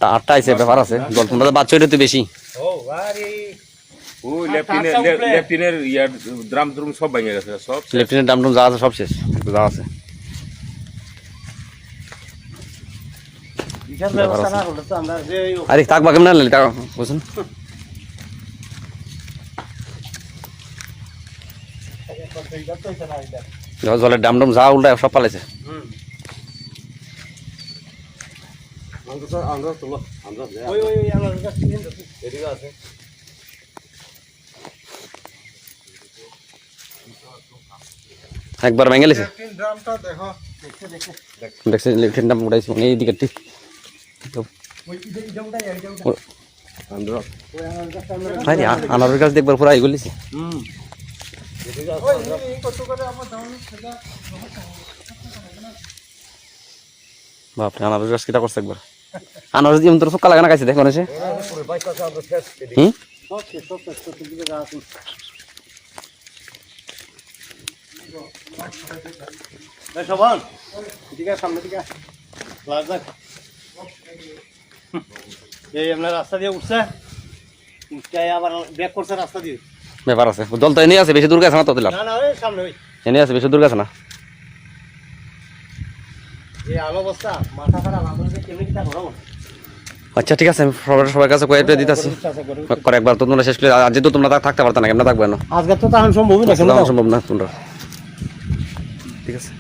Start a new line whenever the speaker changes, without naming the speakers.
আটটা আইছে ব্যাপার আছে তোমরা বাচ্চা তো বেশি লেফটিনের দাম যা আছে সব শেষ যা আছে আরে থাকবা কেমন বুঝুন জলের দাম যা উল্টা সব পালাইছে একবার ভেঙে গেছে দেখছি লেফটিন দাম উঠাইছে এই দিকে আনারের গাছ দেখবার পুরা এগুলিছে বাপরে আনারের গাছ কিটা করছে একবার আনারস দিয়ে তোর সকাল লাগে না খাইছে দেখো না
রাস্তা দিয়ে উঠছে আবার ব্যাক করছে রাস্তা দিয়ে
ব্যাপার আছে জল তো এনে আছে বেশি দূর গেছে না তো দিলাম এনে আছে বেশি দূর গেছে না আচ্ছা ঠিক আছে আমি সবার কাছে কয়েকটা দিতেছি করে একবার তো তোমরা শেষ করে আজ তো তোমরা থাকতে পারতো না কেমন থাকবে না
আজকে তো সম্ভব
না তোমরা ঠিক আছে